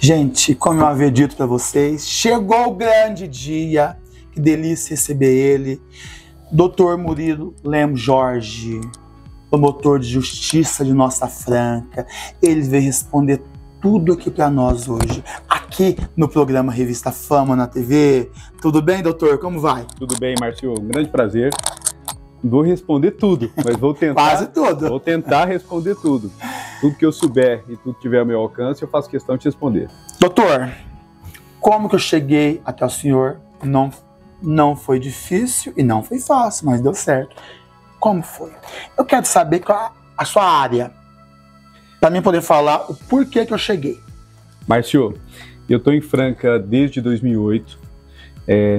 Gente, como eu havia dito para vocês, chegou o grande dia. Que delícia receber ele. Dr. Murilo Lemos Jorge, promotor de justiça de Nossa Franca. Ele veio responder tudo aqui para nós hoje, aqui no programa Revista Fama na TV. Tudo bem, doutor? Como vai? Tudo bem, Márcio. Um grande prazer. Vou responder tudo, mas vou tentar. Quase tudo. Vou tentar responder tudo. Tudo que eu souber e tudo que tiver ao meu alcance, eu faço questão de te responder. Doutor, como que eu cheguei até o senhor? Não foi difícil e não foi fácil, mas deu certo. Como foi? Eu quero saber qual a sua área, para mim poder falar o porquê que eu cheguei. Márcio, eu estou em Franca desde 2008.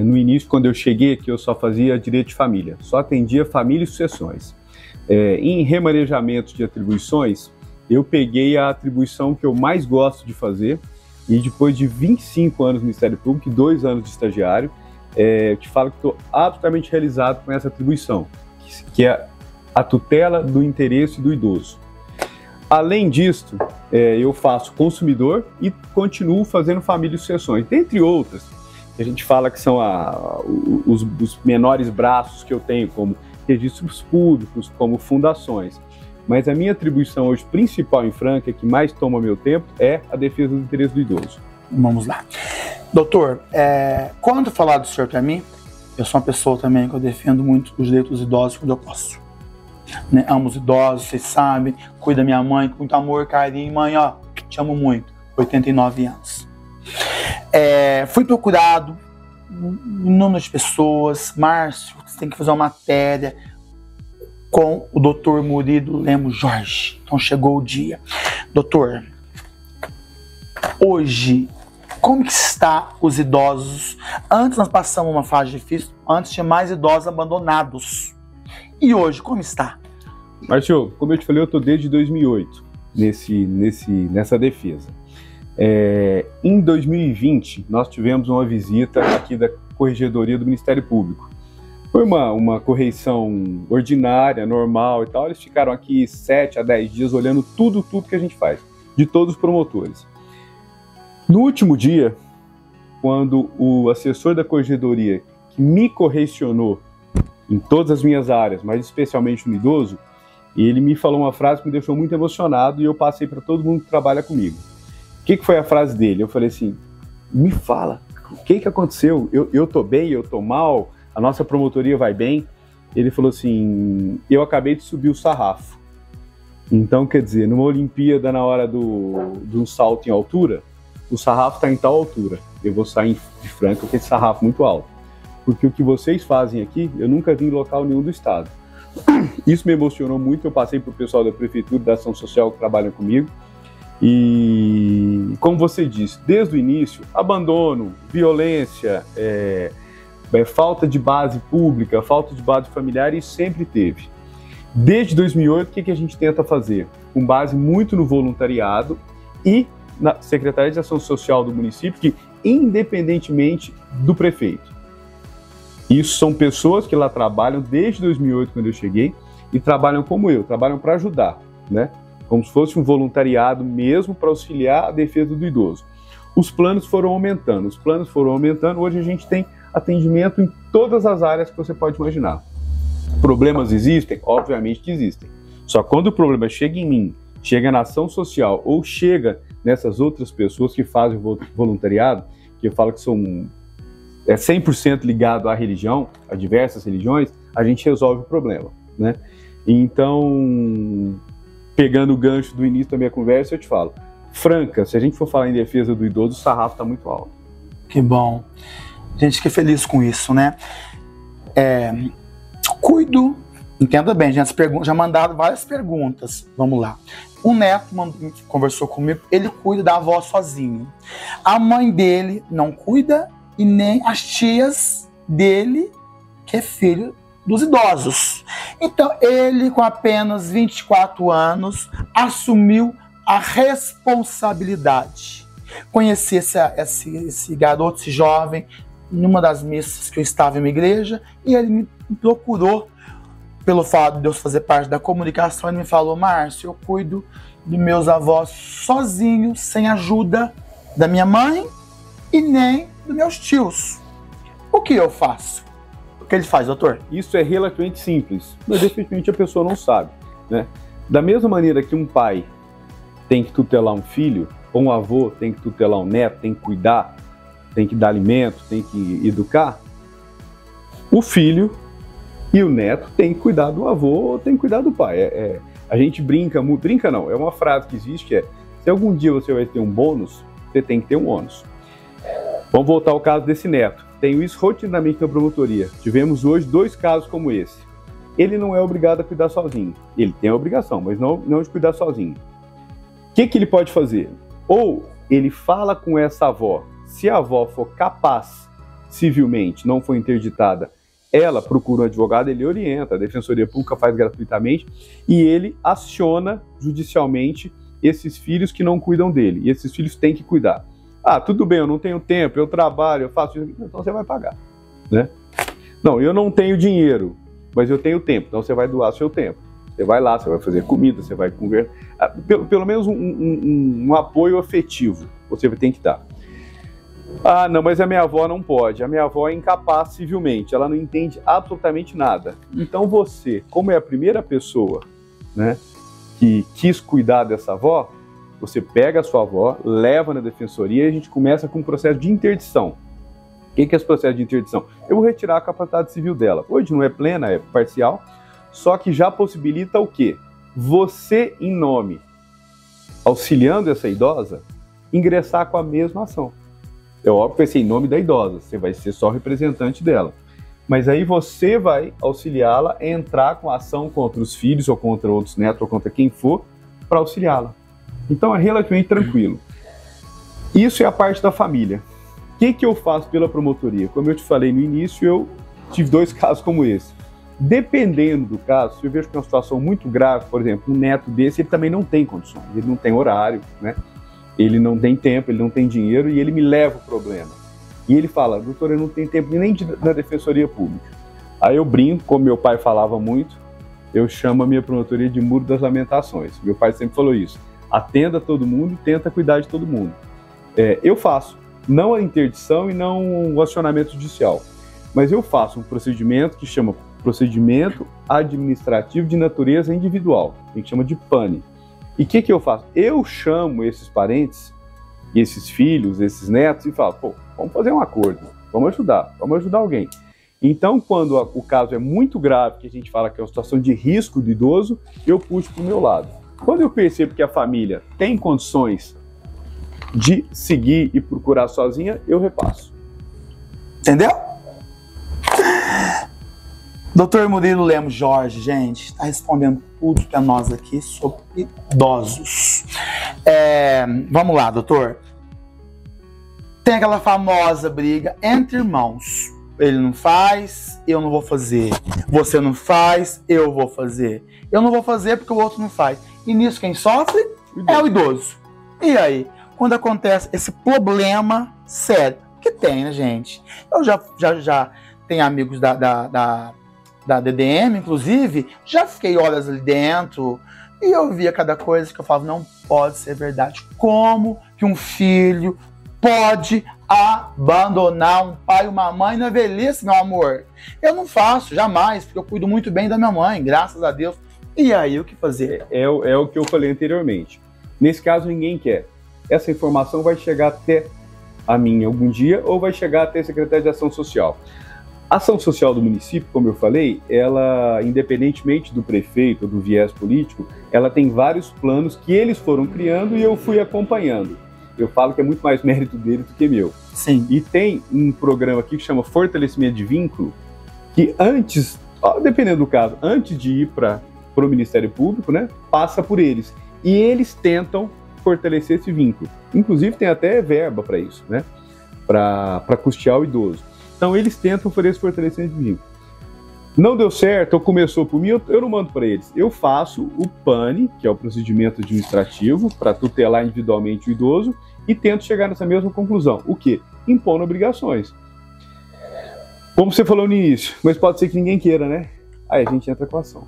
No início, quando eu cheguei aqui, eu só fazia direito de família, só atendia família e sucessões. Em remanejamento de atribuições, eu peguei a atribuição que eu mais gosto de fazer, e depois de 25 anos no Ministério Público e 2 anos de estagiário, eu te falo que estou absolutamente realizado com essa atribuição, que é a tutela do interesse do idoso. Além disso, eu faço consumidor e continuo fazendo família e sucessões, dentre outras. A gente fala que são os menores braços que eu tenho, como registros públicos, como fundações. Mas a minha atribuição hoje principal em Franca, que mais toma meu tempo, é a defesa do interesse do idoso. Vamos lá. Doutor, quando falar do senhor para mim, eu sou uma pessoa também que eu defendo muito os direitos dos idosos quando eu posso. Né? Amo os idosos, vocês sabem, cuido da minha mãe com muito amor, carinho. Mãe, ó, te amo muito, 89 anos. Fui procurado, inúmeras pessoas. Márcio, você tem que fazer uma matéria com o Dr. Murilo Lemos Jorge. Então chegou o dia. Doutor, hoje, como que está os idosos? Antes nós passamos uma fase difícil, antes tinha mais idosos abandonados. E hoje, como está? Márcio, como eu te falei, eu estou desde 2008 nessa defesa. Em 2020, nós tivemos uma visita aqui da Corregedoria do Ministério Público. Foi uma correição ordinária, normal e tal. Eles ficaram aqui 7 a 10 dias olhando tudo que a gente faz, de todos os promotores. No último dia, quando o assessor da Corregedoria, que me correcionou em todas as minhas áreas, mas especialmente no idoso, ele me falou uma frase que me deixou muito emocionado e eu passei para todo mundo que trabalha comigo. O que foi a frase dele? Eu falei assim, me fala, o que aconteceu? Eu tô bem, eu tô mal, a nossa promotoria vai bem? Ele falou assim, eu acabei de subir o sarrafo. Então, quer dizer, numa Olimpíada, na hora do salto em altura, o sarrafo está em tal altura. Eu vou sair de Franca com esse sarrafo muito alto. Porque o que vocês fazem aqui, eu nunca vi em local nenhum do estado. Isso me emocionou muito, eu passei para o pessoal da Prefeitura, da Ação Social que trabalham comigo. E, como você disse, desde o início, abandono, violência, falta de base pública, falta de base familiar, isso sempre teve. Desde 2008, o que a gente tenta fazer? Com base muito no voluntariado e na Secretaria de Ação Social do município, que independentemente do prefeito. Isso são pessoas que lá trabalham desde 2008, quando eu cheguei, e trabalham como eu, trabalham para ajudar, né? Como se fosse um voluntariado mesmo para auxiliar a defesa do idoso. Os planos foram aumentando, hoje a gente tem atendimento em todas as áreas que você pode imaginar. Problemas existem? Obviamente que existem. Só quando o problema chega em mim, chega na ação social ou chega nessas outras pessoas que fazem voluntariado, que eu falo que são 100% ligado à religião, a diversas religiões, a gente resolve o problema, né? Então, pegando o gancho do início da minha conversa, eu te falo, Franca, se a gente for falar em defesa do idoso, o sarrafo está muito alto. Que bom. A gente fica feliz com isso, né? Cuido, entenda bem, gente, já mandaram várias perguntas. Vamos lá. Um neto conversou comigo, ele cuida da avó sozinho. A mãe dele não cuida e nem as tias dele, que é filho dos idosos. Então, ele, com apenas 24 anos, assumiu a responsabilidade. Conheci esse garoto, esse jovem, numa das missas que eu estava em uma igreja, e ele me procurou pelo fato de eu fazer parte da comunicação. Ele me falou, Márcio, eu cuido dos meus avós sozinho, sem ajuda da minha mãe e nem dos meus tios. O que eu faço? O que ele faz, doutor? Isso é relativamente simples, mas definitivamente a pessoa não sabe, né? Da mesma maneira que um pai tem que tutelar um filho, ou um avô tem que tutelar um neto, tem que cuidar, tem que dar alimento, tem que educar, o filho e o neto tem que cuidar do avô ou tem que cuidar do pai. A gente brinca não, é uma frase que existe que é: se algum dia você vai ter um bônus, você tem que ter um ônus. Vamos voltar ao caso desse neto. Tenho isso rotineiramente na promotoria. Tivemos hoje 2 casos como esse. Ele não é obrigado a cuidar sozinho. Ele tem a obrigação, mas não de cuidar sozinho. O que ele pode fazer? Ou ele fala com essa avó. Se a avó for capaz, civilmente, não for interditada, ela procura um advogado, ele orienta, a Defensoria Pública faz gratuitamente, e ele aciona judicialmente esses filhos que não cuidam dele. E esses filhos têm que cuidar. Ah, tudo bem, eu não tenho tempo, eu trabalho, eu faço isso. Então você vai pagar, né? Não, eu não tenho dinheiro, mas eu tenho tempo, então você vai doar seu tempo. Você vai lá, você vai fazer comida, você vai conversar. Pelo menos um apoio afetivo você tem que dar. Ah, não, mas a minha avó não pode. A minha avó é incapaz civilmente, ela não entende absolutamente nada. Então você, como é a primeira pessoa, né, que quis cuidar dessa avó, você pega a sua avó, leva na defensoria e a gente começa com um processo de interdição. O que é esse processo de interdição? Eu vou retirar a capacidade civil dela. Hoje não é plena, é parcial, só que já possibilita o quê? Você, em nome, auxiliando essa idosa, ingressar com a mesma ação. É óbvio que vai ser em nome da idosa, você vai ser só representante dela. Mas aí você vai auxiliá-la a entrar com a ação contra os filhos, ou contra outros netos, ou contra quem for, para auxiliá-la. Então é relativamente tranquilo. Isso é a parte da família. O que eu faço pela promotoria? Como eu te falei no início, eu tive 2 casos como esse. Dependendo do caso, se eu vejo que é uma situação muito grave, por exemplo, um neto desse, ele também não tem condições, ele não tem horário, né? Ele não tem tempo, ele não tem dinheiro e ele me leva o problema. E ele fala: doutor, eu não tenho tempo nem na Defensoria Pública. Aí eu brinco, como meu pai falava muito, eu chamo a minha promotoria de Muro das Lamentações. Meu pai sempre falou isso: atenda todo mundo e tenta cuidar de todo mundo. Eu faço, não a interdição e não o acionamento judicial, mas eu faço um procedimento que chama Procedimento Administrativo de Natureza Individual, a gente chama de PANI. E o que eu faço? Eu chamo esses parentes, esses filhos, esses netos e falo: pô, vamos fazer um acordo, vamos ajudar alguém. Então, quando o caso é muito grave, que a gente fala que é uma situação de risco do idoso, eu puxo para o meu lado. Quando eu percebo que a família tem condições de seguir e procurar sozinha, eu repasso. Entendeu? Doutor Murilo Lemos Jorge, gente, está respondendo tudo para nós aqui sobre idosos. Vamos lá, doutor. Tem aquela famosa briga entre irmãos. Ele não faz, eu não vou fazer. Você não faz, eu vou fazer. Eu não vou fazer porque o outro não faz. E nisso quem sofre é o idoso. E aí, quando acontece esse problema sério, que tem, né, gente? Eu já tenho amigos da DDM, inclusive, já fiquei horas ali dentro e eu via cada coisa que eu falava: não pode ser verdade. Como que um filho pode abandonar um pai e uma mãe na velhice, meu amor? Eu não faço, jamais, porque eu cuido muito bem da minha mãe, graças a Deus. E aí, o que fazer? É o que eu falei anteriormente. Nesse caso, ninguém quer. Essa informação vai chegar até a mim algum dia ou vai chegar até a Secretaria de Ação Social. A ação social do município, como eu falei, ela, independentemente do prefeito ou do viés político, ela tem vários planos que eles foram criando e eu fui acompanhando. Eu falo que é muito mais mérito deles do que meu. Sim. E tem um programa aqui que chama Fortalecimento de Vínculo, que antes, dependendo do caso, antes de ir para o Ministério Público, né, passa por eles. E eles tentam fortalecer esse vínculo. Inclusive tem até verba para isso, né, para custear o idoso. Então eles tentam fazer esse fortalecimento de vínculo. Não deu certo, ou começou por mim, eu não mando para eles. Eu faço o PANI, que é o procedimento administrativo, para tutelar individualmente o idoso, e tento chegar nessa mesma conclusão. O quê? Impondo obrigações. Como você falou no início, mas pode ser que ninguém queira, né? Aí a gente entra com a ação.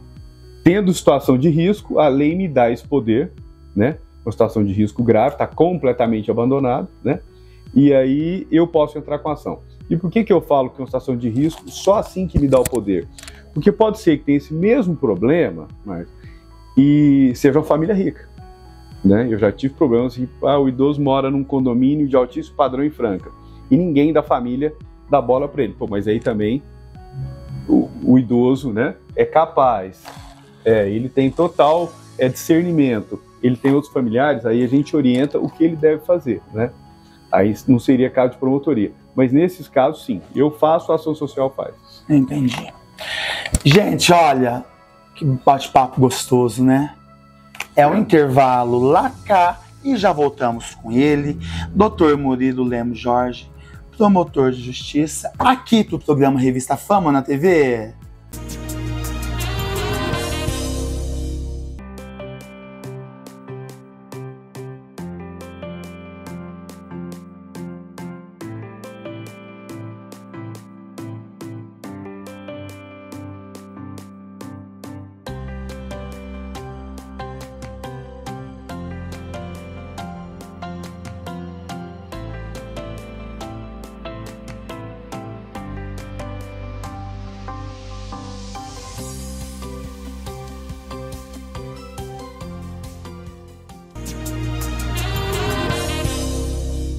Tendo situação de risco, a lei me dá esse poder, né? uma situação de risco grave, está completamente abandonado, né? E aí eu posso entrar com ação. E por que eu falo que é uma situação de risco só assim que me dá o poder? Porque pode ser que tenha esse mesmo problema, mas, e seja uma família rica, né? Eu já tive problemas que o idoso mora num condomínio de altíssimo padrão em Franca e ninguém da família dá bola para ele. Pô, mas aí também o idoso, né, é capaz, ele tem total discernimento, ele tem outros familiares, aí a gente orienta o que ele deve fazer, né? Aí não seria caso de promotoria. Mas nesses casos, sim, eu faço, a ação social faz. Entendi. Gente, olha, que bate-papo gostoso, né? É um intervalo lá cá e já voltamos com ele, Dr. Murilo Lemos Jorge, promotor de justiça, aqui pro programa Revista Fama na TV.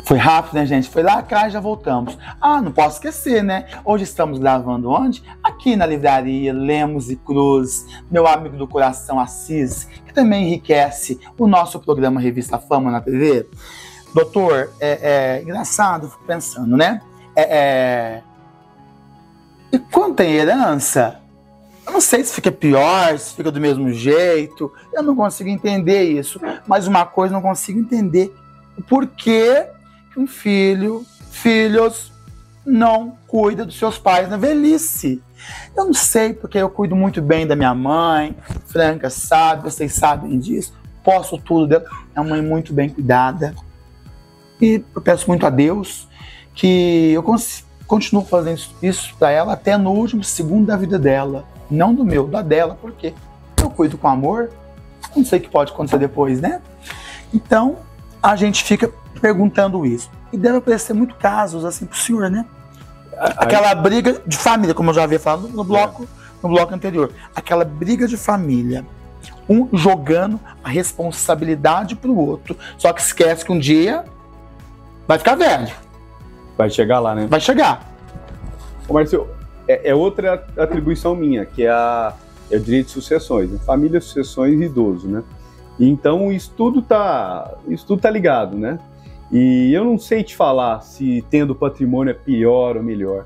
Foi rápido, né, gente? Foi lá cá e já voltamos. Ah, não posso esquecer, né? Hoje estamos gravando onde? Aqui na livraria Lemos e Cruz, meu amigo do coração Assis, que também enriquece o nosso programa Revista Fama na TV. Doutor, engraçado, fico pensando, né? E quando tem herança, eu não sei se fica pior, se fica do mesmo jeito, eu não consigo entender isso. Mas uma coisa eu não consigo entender, o porquê um filhos não cuida dos seus pais na velhice. Eu não sei, porque eu cuido muito bem da minha mãe, Franca sabe, vocês sabem disso, posso tudo dela, é uma mãe muito bem cuidada. E eu peço muito a Deus que eu continuo fazendo isso para ela até no último segundo da vida dela, não do meu, da dela, porque eu cuido com amor, não sei o que pode acontecer depois, né? Então, a gente fica perguntando isso. E deve aparecer muitos casos assim pro senhor, né? Aquela briga de família, como eu já havia falado no bloco anterior. Aquela briga de família. Um jogando a responsabilidade pro outro. Só que esquece que um dia vai ficar velho. Vai chegar lá, né? Vai chegar. Ô, Marcio, é outra atribuição minha, que é o direito de sucessões. Né? Família, sucessões e idoso, né? Então, isso tudo tá ligado, né? E eu não sei te falar se tendo patrimônio é pior ou melhor.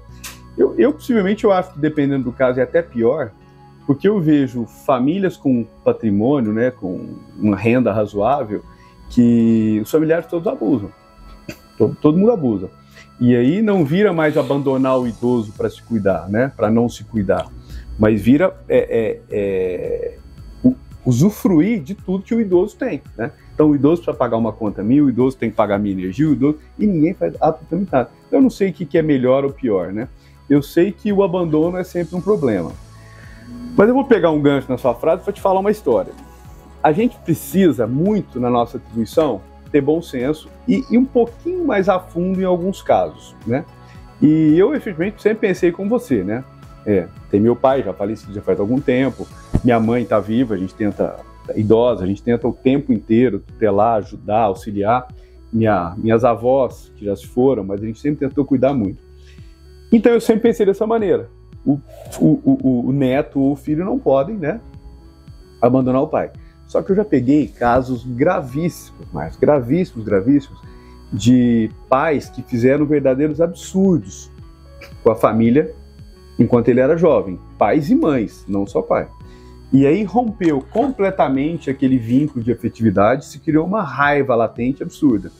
Possivelmente, eu acho que dependendo do caso é até pior, porque eu vejo famílias com patrimônio, né, com uma renda razoável, que os familiares todos abusam. Todo mundo abusa. E aí não vira mais abandonar o idoso para se cuidar, né, para não se cuidar, mas vira usufruir de tudo que o idoso tem, né? Então o idoso precisa pagar uma conta minha, o idoso tem que pagar minha energia, e ninguém faz absolutamente nada. Eu não sei o que é melhor ou pior, né? Eu sei que o abandono é sempre um problema. Mas eu vou pegar um gancho na sua frase para te falar uma história. A gente precisa muito, na nossa atribuição, ter bom senso e um pouquinho mais a fundo em alguns casos, né? E eu, efetivamente, sempre pensei como você, né? Tem meu pai, já falecido já faz algum tempo, minha mãe está viva, a gente tenta, idosa, a gente tenta o tempo inteiro tutelar, ajudar, auxiliar. Minhas avós, que já se foram, mas a gente sempre tentou cuidar muito. Então eu sempre pensei dessa maneira. O neto ou o filho não podem, né, abandonar o pai. Só que eu já peguei casos gravíssimos, de pais que fizeram verdadeiros absurdos com a família enquanto ele era jovem. Pais e mães, não só pai. E aí rompeu completamente aquele vínculo de afetividade, se criou uma raiva latente absurda.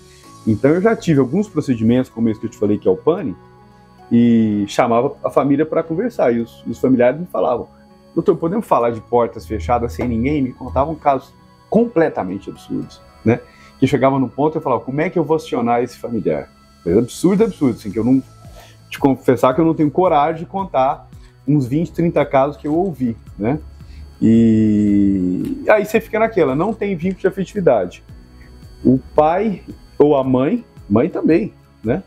Então eu já tive alguns procedimentos, como esse que eu te falei, que é o PANI, e chamava a família para conversar. E os familiares me falavam: doutor, podemos falar de portas fechadas sem ninguém? Me contavam casos completamente absurdos, né? Que chegavam no ponto e eu falava: como é que eu vou acionar esse familiar? Absurdo, assim, que eu não... Te confessar que eu não tenho coragem de contar uns 20, 30 casos que eu ouvi, né? E aí você fica naquela, não tem vínculo de afetividade. O pai ou a mãe também, né?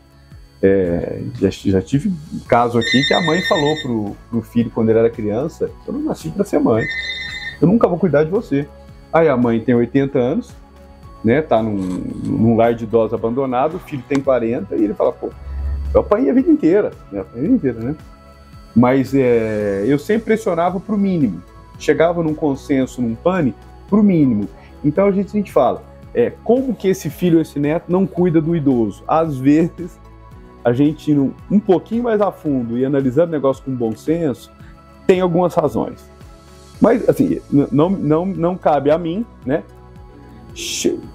Já tive um caso aqui que a mãe falou pro filho quando ele era criança: eu não nasci para ser mãe, eu nunca vou cuidar de você. Aí a mãe tem 80 anos, né? Tá num lar de idosos abandonado, o filho tem 40 e ele fala: pô, eu apanhei a vida inteira, né? Mas eu sempre pressionava pro mínimo, chegava num consenso, num pane, pro mínimo. Então a gente fala, como que esse filho ou esse neto não cuida do idoso? Às vezes, a gente indo um pouquinho mais a fundo e analisando o negócio com bom senso, tem algumas razões. Mas, assim, não cabe a mim, né,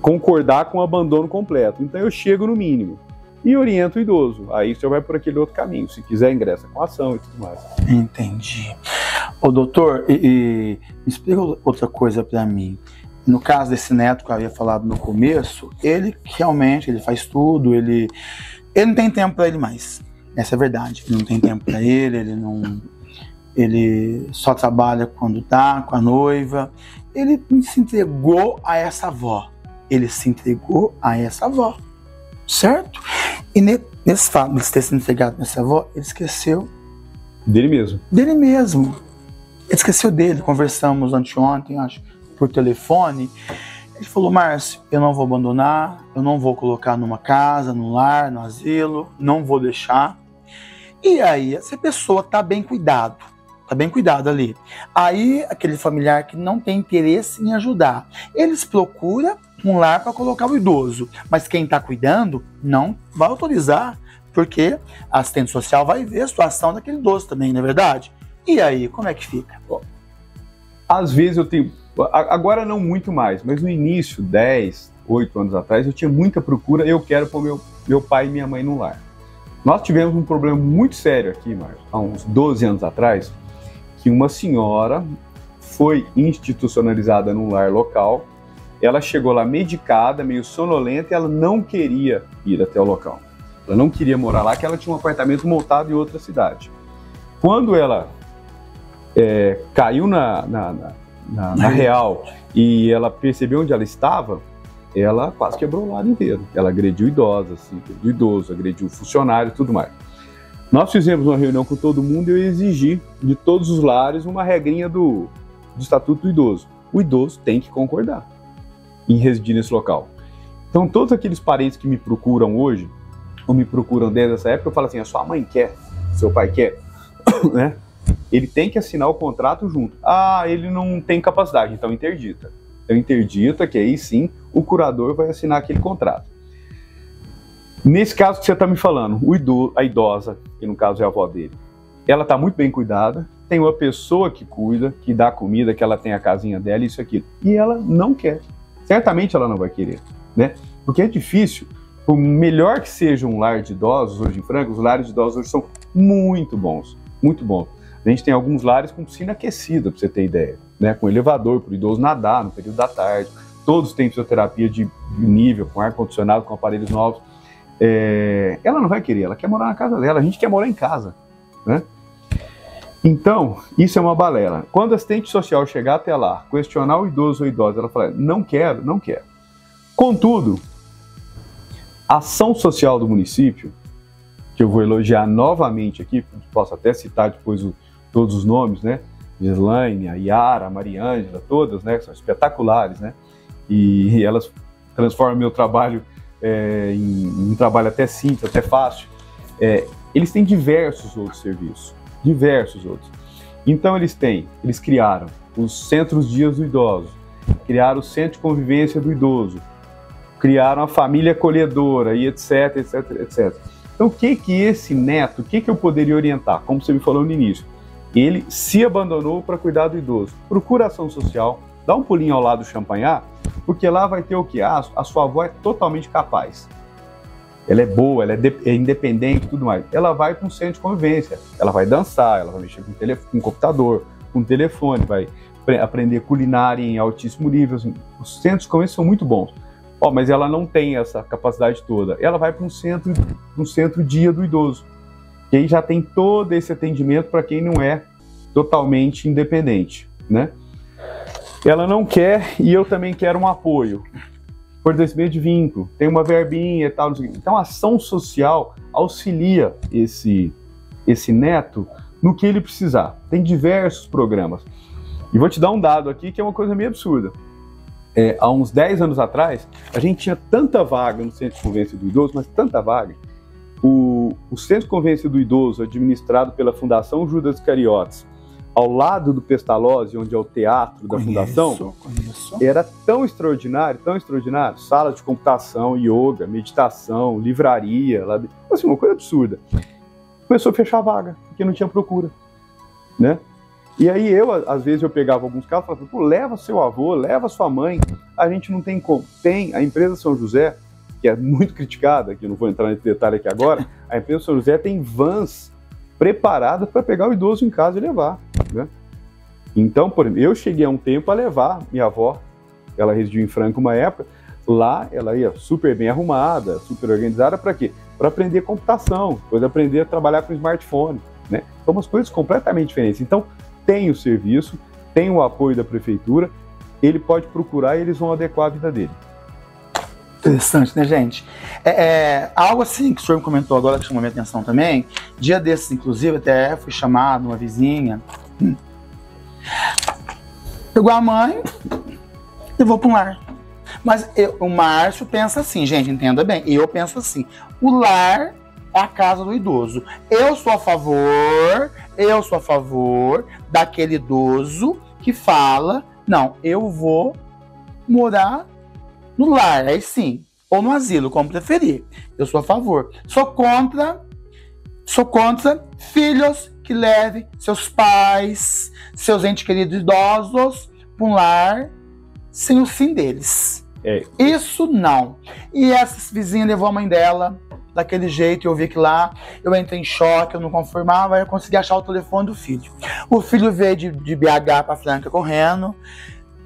concordar com o abandono completo. Então eu chego no mínimo e oriento o idoso. Aí o senhor vai por aquele outro caminho. Se quiser, ingressa com ação e tudo mais. Entendi. Ô, doutor, me explica outra coisa para mim. No caso desse neto que eu havia falado no começo, ele realmente faz tudo, ele não tem tempo para ele mais. Essa é a verdade. Ele não tem tempo para ele só trabalha quando tá com a noiva. Ele se entregou a essa avó. Certo? E nesse fato de ter se entregado nessa avó, ele esqueceu dele mesmo. Ele esqueceu dele. Conversamos anteontem, acho, por telefone. Ele falou: Márcio, eu não vou abandonar, eu não vou colocar numa casa, num lar, no asilo, não vou deixar. E aí, essa pessoa tá bem cuidado ali. Aí, aquele familiar que não tem interesse em ajudar, eles procuram um lar para colocar o idoso, mas quem está cuidando não vai autorizar, porque a assistente social vai ver a situação daquele idoso também, não é verdade? E aí, como é que fica? Bom, às vezes eu tenho, agora não muito mais, mas no início, 8 anos atrás, eu tinha muita procura, eu quero pôr meu pai e minha mãe no lar. Nós tivemos um problema muito sério aqui, Márcio, há uns 12 anos atrás, que uma senhora foi institucionalizada num lar local. Ela chegou lá medicada, meio sonolenta, e ela não queria ir até o local. Ela não queria morar lá, porque ela tinha um apartamento montado em outra cidade. Quando ela caiu na real e ela percebeu onde ela estava, ela quase quebrou o lado inteiro. Ela agrediu idosos, assim, agrediu idoso, agrediu funcionário e tudo mais. Nós fizemos uma reunião com todo mundo e eu exigi de todos os lares uma regrinha do Estatuto do Idoso. O idoso tem que concordar em residir nesse local. Então, todos aqueles parentes que me procuram hoje, ou me procuram desde essa época, eu falo assim: a sua mãe quer, seu pai quer, né? Ele tem que assinar o contrato junto. Ah, ele não tem capacidade, então interdita. Então interdita, que aí sim o curador vai assinar aquele contrato. Nesse caso que você está me falando, a idosa, que no caso é a avó dele, ela está muito bem cuidada, tem uma pessoa que cuida, que dá comida, que ela tem a casinha dela, isso e aquilo. E ela não quer. Certamente ela não vai querer, né? Porque é difícil. Por melhor que seja um lar de idosos, hoje em Franca, os lares de idosos hoje são muito bons, muito bons. A gente tem alguns lares com piscina aquecida, para você ter ideia, né? Com elevador para o idoso nadar no período da tarde. Todos têm fisioterapia de nível, com ar-condicionado, com aparelhos novos. Ela não vai querer, ela quer morar na casa dela, a gente quer morar em casa, né? Então, isso é uma balela. Quando a assistente social chegar até lá, questionar o idoso ou a idosa, ela fala: não quero. Contudo, a ação social do município, que eu vou elogiar novamente aqui, posso até citar depois todos os nomes, né? Gislaine, a Yara, a Mariângela, todas, né? São espetaculares, né? E elas transformam meu trabalho em um trabalho até simples, até fácil. Eles têm diversos outros serviços, Então eles criaram os centros dias do idoso, criaram o centro de convivência do idoso, criaram a família acolhedora e etc. Então o que esse neto, o que eu poderia orientar? Como você me falou no início, ele se abandonou para cuidar do idoso. Procura ação social, dá um pulinho ao lado do Champanhar, porque lá vai ter o quê? A sua avó é totalmente capaz. Ela é boa, ela é independente e tudo mais. Ela vai para um centro de convivência, ela vai dançar, ela vai mexer com computador, com telefone, vai aprender culinária em altíssimo nível. Assim. Os centros de convivência são muito bons. Mas ela não tem essa capacidade toda. Ela vai para um centro dia do idoso. E aí já tem todo esse atendimento para quem não é totalmente independente, né? Ela não quer e eu também quero um apoio. fortalecimento de vínculo, tem uma verbinha e tal. Então a ação social auxilia esse neto no que ele precisar. Tem diversos programas. E vou te dar um dado aqui que é uma coisa meio absurda. Há uns 10 anos atrás, a gente tinha tanta vaga no Centro de Convivência do Idoso, mas tanta vaga. O Centro de Convivência do Idoso, administrado pela Fundação Judas Iscariotes, ao lado do Pestalozzi, onde é o teatro da Fundação, era tão extraordinário, sala de computação, yoga, meditação, livraria, assim, uma coisa absurda. Começou a fechar a vaga, porque não tinha procura, né? E aí às vezes eu pegava alguns casos e falava, pô, leva seu avô, leva sua mãe, a gente não tem como. Tem a empresa São José, que é muito criticada, que eu não vou entrar nesse detalhe aqui agora, a empresa São José tem vans preparadas para pegar o idoso em casa e levar, né? Então, por exemplo, eu cheguei há um tempo a levar minha avó, ela residiu em Franca uma época, lá ela ia super bem arrumada, super organizada, para quê? Para aprender computação, depois aprender a trabalhar com smartphone, né? São umas coisas completamente diferentes. Então, tem o serviço, tem o apoio da prefeitura, ele pode procurar e eles vão adequar a vida dele. Interessante, né, gente? Algo assim que o senhor comentou agora que chamou minha atenção também. Dia desses, inclusive, até fui chamado, uma vizinha. Pegou a mãe e vou para um lar. Mas o Márcio pensa assim, gente, entenda bem. Eu penso assim: o lar é a casa do idoso. Eu sou a favor daquele idoso que fala: não, eu vou morar no lar, aí sim, ou no asilo, como preferir. Eu sou a favor. Sou contra filhos que levem seus pais, seus entes queridos idosos para um lar sem o sim deles. Isso não. E essa vizinha levou a mãe dela daquele jeito, eu vi que lá, eu entrei em choque, eu não conformava, eu consegui achar o telefone do filho. O filho veio de BH para Franca correndo,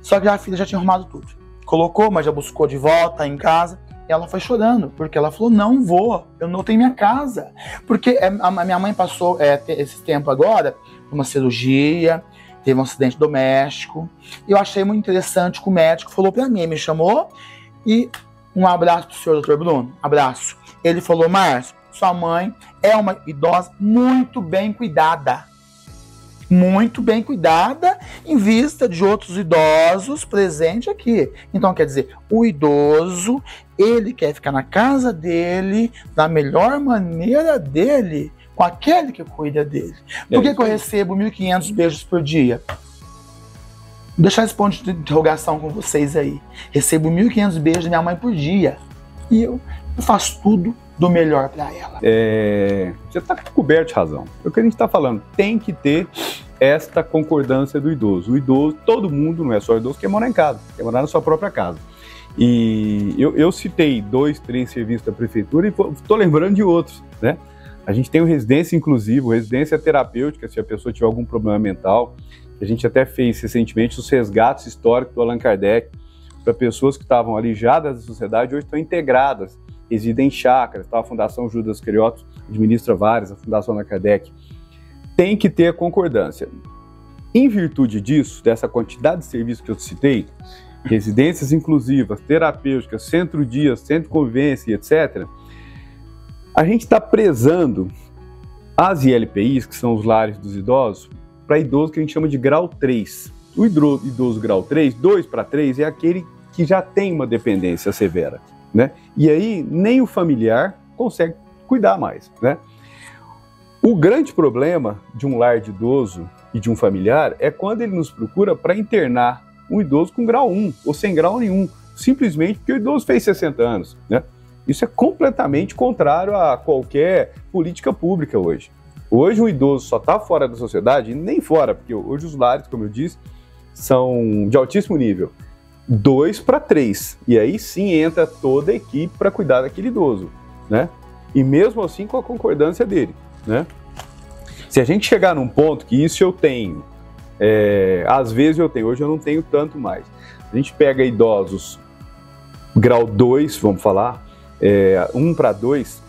só que a filha já tinha arrumado tudo. Colocou, mas já buscou de volta em casa. Ela foi chorando, porque ela falou: não vou, eu não tenho minha casa. Porque a minha mãe passou esse tempo agora, uma cirurgia, teve um acidente doméstico. E eu achei muito interessante que o médico falou pra mim, me chamou, e um abraço pro senhor, doutor Bruno, abraço. Ele falou: Márcio, sua mãe é uma idosa muito bem cuidada. Muito bem cuidada em vista de outros idosos presentes aqui. Então, quer dizer, o idoso, ele quer ficar na casa dele, da melhor maneira dele, com aquele que cuida dele. Por que eu recebo 1.500 beijos por dia? Vou deixar esse ponto de interrogação com vocês aí. Recebo 1.500 beijos da minha mãe por dia. E eu faço tudo do melhor para ela. Você está coberto de razão. É o que a gente está falando. Tem que ter esta concordância do idoso. O idoso, todo mundo, não é só o idoso, quer morar em casa, quer morar na sua própria casa. E eu citei 2, 3 serviços da prefeitura e estou lembrando de outros, né? A gente tem o residência inclusiva, residência terapêutica, se a pessoa tiver algum problema mental. A gente até fez recentemente os resgates históricos do Allan Kardec para pessoas que estavam alijadas da sociedade, hoje estão integradas, residem em chácaras. A Fundação Judas Iscariotes administra várias, a Fundação Allan Kardec. Tem que ter a concordância. Em virtude disso, dessa quantidade de serviços que eu citei, residências inclusivas, terapêuticas, centro-dia, centro de convivência, etc., a gente está prezando as ILPIs, que são os lares dos idosos, para idosos que a gente chama de grau 3. O idoso grau 3, 2 para 3, é aquele que já tem uma dependência severa, né? E aí nem o familiar consegue cuidar mais, né? O grande problema de um lar de idoso e de um familiar é quando ele nos procura para internar um idoso com grau 1 ou sem grau nenhum, simplesmente porque o idoso fez 60 anos, né? Isso é completamente contrário a qualquer política pública hoje. Hoje o idoso só está fora da sociedade, nem fora, porque hoje os lares, como eu disse, são de altíssimo nível. 2 para 3, e aí sim entra toda a equipe para cuidar daquele idoso, né? E mesmo assim com a concordância dele, né? Se a gente chegar num ponto que isso eu tenho, às vezes eu tenho, hoje eu não tenho tanto mais. A gente pega idosos grau 2, vamos falar, 1 para 2,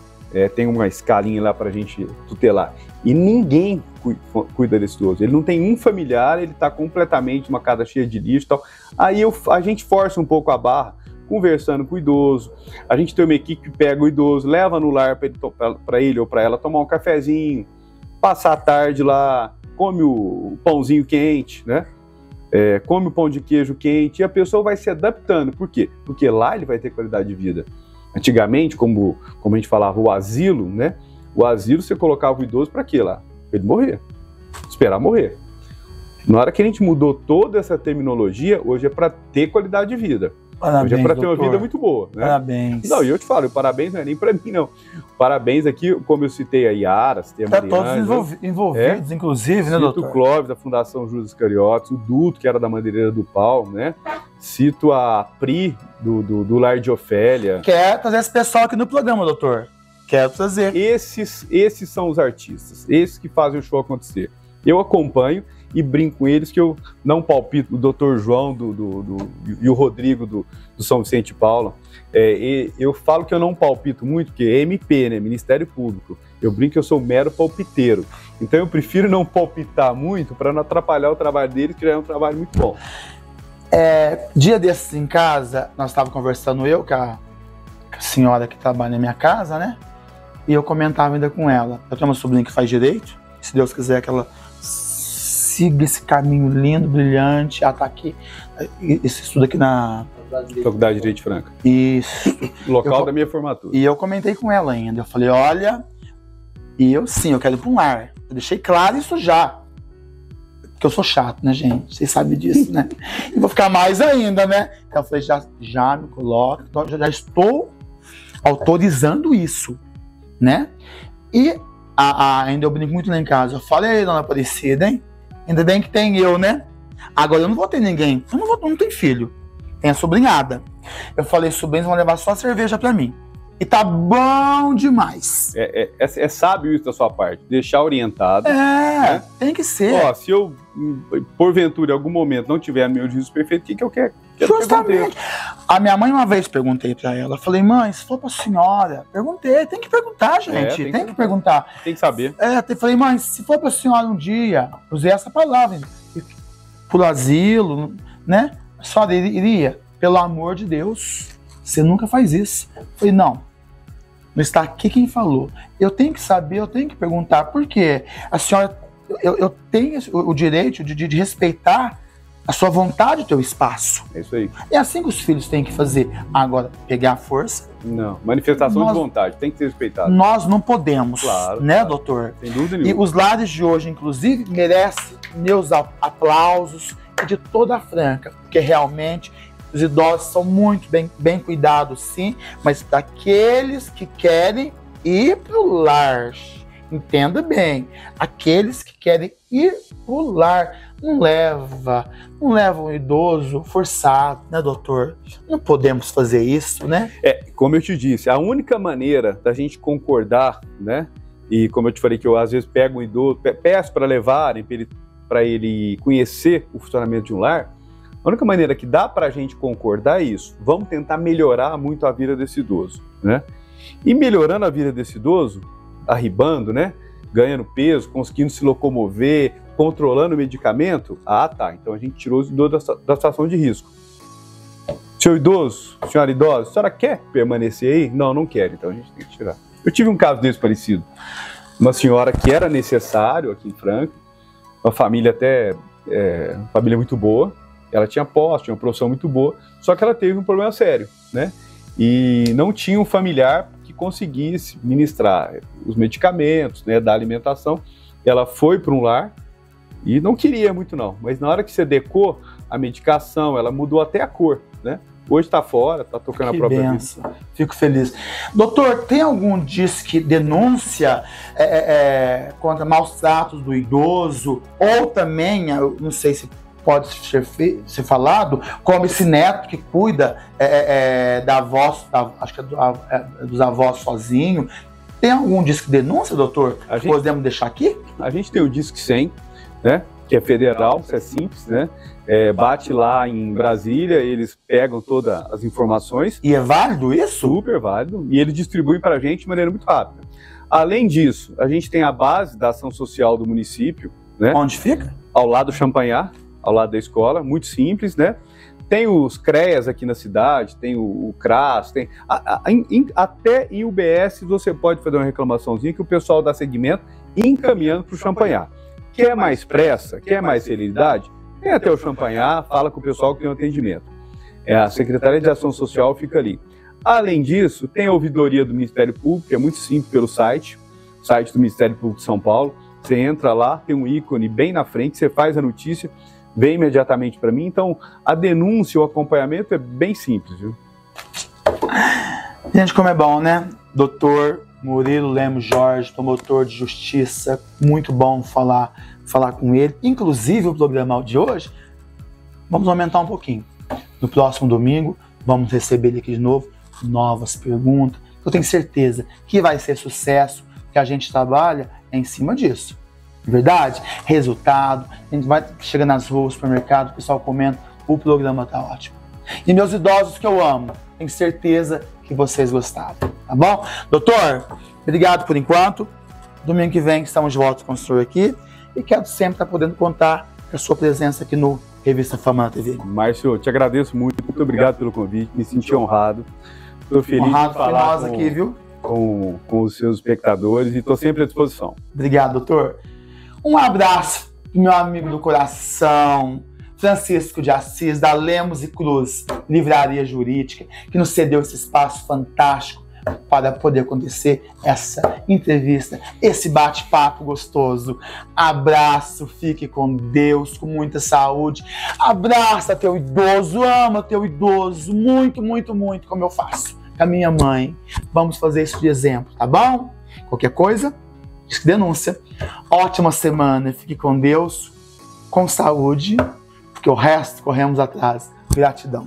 tem uma escalinha lá para a gente tutelar. E ninguém cuida desse idoso. Ele não tem um familiar, ele está completamente uma casa cheia de lixo e tal. Aí a gente força um pouco a barra conversando com o idoso. A gente tem uma equipe que pega o idoso, leva no lar para ele ou para ela tomar um cafezinho, passar a tarde lá, come o pãozinho quente, né? Come o pão de queijo quente, e a pessoa vai se adaptando. Por quê? Porque lá ele vai ter qualidade de vida. Antigamente, como a gente falava, o asilo, né? O asilo você colocava o idoso para quê lá? Pra ele morrer. Esperar morrer. Na hora que a gente mudou toda essa terminologia, hoje é para ter qualidade de vida. Parabéns, hoje é para ter uma doutor. vida muito boa. Né? Parabéns. Não, e eu te falo, parabéns não é nem para mim, não. Parabéns aqui, como eu citei a Yara, citei a Mariana. Todos envolvidos, inclusive, né, doutor? Cito o Clóvis, da Fundação Judas Iscariotes, o Duto, que era da Madeireira do Pau, né? Cito a Pri, do Lar de Ofélia. Quer trazer esse pessoal aqui no programa, doutor. Quero trazer. Esses são os artistas, esses que fazem o show acontecer. Eu acompanho e brinco com eles que eu não palpito, o Dr. João e o Rodrigo do São Vicente de Paula. Eu falo que eu não palpito muito, porque é MP, né, Ministério Público. Eu brinco que eu sou mero palpiteiro. Então eu prefiro não palpitar muito para não atrapalhar o trabalho deles, que já é um trabalho muito bom. Dia desses em casa, nós estávamos conversando eu com a senhora que trabalha na minha casa, né? E eu comentava ainda com ela. Eu tenho uma sobrinha que faz direito, se Deus quiser que ela siga esse caminho lindo, brilhante. Ela tá aqui, esse estudo aqui na Faculdade de Direito Franca. Isso. Local da minha formatura. E eu comentei com ela ainda. Eu falei, olha, eu quero ir para um lar. Eu deixei claro isso já. Porque eu sou chato, né, gente? Vocês sabem disso, né? E vou ficar mais ainda, né? Então eu falei, já me coloca, então, já estou autorizando isso, né? E ainda eu brinco muito lá em casa. Eu falei, dona Aparecida, hein? Ainda bem que tem eu, né? Agora eu não vou ter ninguém. Eu não tenho filho. Tem a sobrinhada. Eu falei, sobrinhos vão levar só cerveja pra mim. E tá bom demais. É sábio isso da sua parte, deixar orientado. Né? Tem que ser. Ó, se eu, porventura, em algum momento, não tiver meu juízo perfeito, o que eu quero? Justamente. A minha mãe, uma vez, perguntei pra ela. Falei, mãe, se for pra senhora, perguntei. Tem que perguntar, gente. Tem que perguntar. Tem que saber. Falei, mãe, se for pra senhora um dia, usei essa palavra, pro asilo, né? A senhora iria? Pelo amor de Deus, você nunca faz isso. Falei, não está aqui quem falou. Eu tenho que saber, eu tenho que perguntar. Por quê? A senhora, eu tenho o direito de respeitar a sua vontade, o teu espaço. É isso aí. É assim que os filhos têm que fazer. Agora, pegar a força... Não, manifestação de vontade, tem que ser respeitado. Nós não podemos, claro, né, claro. Doutor? Sem dúvida nenhuma. E os lares de hoje, inclusive, merecem meus aplausos e de toda a Franca, porque realmente os idosos são muito bem cuidados, sim, mas daqueles que querem ir pro lar, entenda bem, aqueles que querem ir pro lar, não leva um idoso forçado, né, doutor? Não podemos fazer isso, né? Como eu te disse, a única maneira da gente concordar, né, e como eu te falei que eu às vezes pego um idoso, peço para levarem, para ele conhecer o funcionamento de um lar. A única maneira que dá para a gente concordar é isso. Vamos tentar melhorar muito a vida desse idoso, né? E melhorando a vida desse idoso, arribando, né? Ganhando peso, conseguindo se locomover, controlando o medicamento. Tá. Então a gente tirou os idosos da situação de risco. Senhor idoso, senhora idosa, a senhora quer permanecer aí? Não, não quero. Então a gente tem que tirar. Eu tive um caso desse parecido. Uma senhora que era necessário aqui em Franca, uma família família muito boa. Ela tinha posse, tinha uma profissão muito boa, só que ela teve um problema sério, né? E não tinha um familiar que conseguisse ministrar os medicamentos, né, da alimentação. Ela foi para um lar e não queria muito não, mas na hora que você adequou a medicação, ela mudou até a cor, né? Hoje está fora, está tocando a própria benção. Vida. Fico feliz. Doutor, tem algum disque denúncia contra maus tratos do idoso? Ou também, eu não sei se pode ser falado, como esse neto que cuida da avó, acho que dos avós sozinho. Tem algum disque denúncia, doutor? Podemos deixar aqui? A gente tem o Disque 100, né? Que é federal, isso é simples, né? Bate lá em Brasília, eles pegam todas as informações. E é válido isso? Super válido. E eles distribuem para a gente de maneira muito rápida. Além disso, a gente tem a base da ação social do município, né? Onde fica? Ao lado do Champanhar, ao lado da escola, muito simples, né? tem os CREAS aqui na cidade, tem o CRAS, tem até em UBS você pode fazer uma reclamaçãozinha que o pessoal dá seguimento encaminhando para o Champanhar. Quer mais pressa, quer mais celeridade? Vem até o Champanhar, fala com o pessoal que tem um atendimento. A Secretaria de Ação Social fica ali. Além disso, tem a ouvidoria do Ministério Público, que é muito simples pelo site do Ministério Público de São Paulo. Você entra lá, tem um ícone bem na frente, você faz a notícia, vem imediatamente para mim. Então, a denúncia, o acompanhamento é bem simples, viu? Gente, como é bom, né? Doutor Murilo Lemos Jorge, promotor de justiça, muito bom falar com ele. Inclusive, o programa de hoje, vamos aumentar um pouquinho. No próximo domingo, vamos receber ele aqui de novo, novas perguntas. Eu tenho certeza que vai ser sucesso, que a gente trabalha em cima disso. Verdade? Resultado, a gente vai chegar nas ruas, supermercado, o pessoal comenta, o programa tá ótimo. E meus idosos que eu amo, tenho certeza que vocês gostaram, tá bom? Doutor, obrigado por enquanto. Domingo que vem estamos de volta com o senhor aqui e quero sempre estar podendo contar com a sua presença aqui no Revista Fama na TV. Márcio, eu te agradeço muito obrigado pelo convite, me senti honrado. Estou feliz honrado de falar nós aqui, viu? Com os seus espectadores e estou sempre à disposição. Obrigado, doutor. Um abraço pro meu amigo do coração, Francisco de Assis, da Lemos e Cruz, Livraria Jurídica, que nos cedeu esse espaço fantástico para poder acontecer essa entrevista, esse bate-papo gostoso. Abraço, fique com Deus, com muita saúde. Abraça teu idoso, ama teu idoso, muito, muito, muito, como eu faço com a minha mãe. Vamos fazer isso de exemplo, tá bom? Qualquer coisa, denúncia. Ótima semana, fique com Deus, com saúde, porque o resto corremos atrás. Gratidão.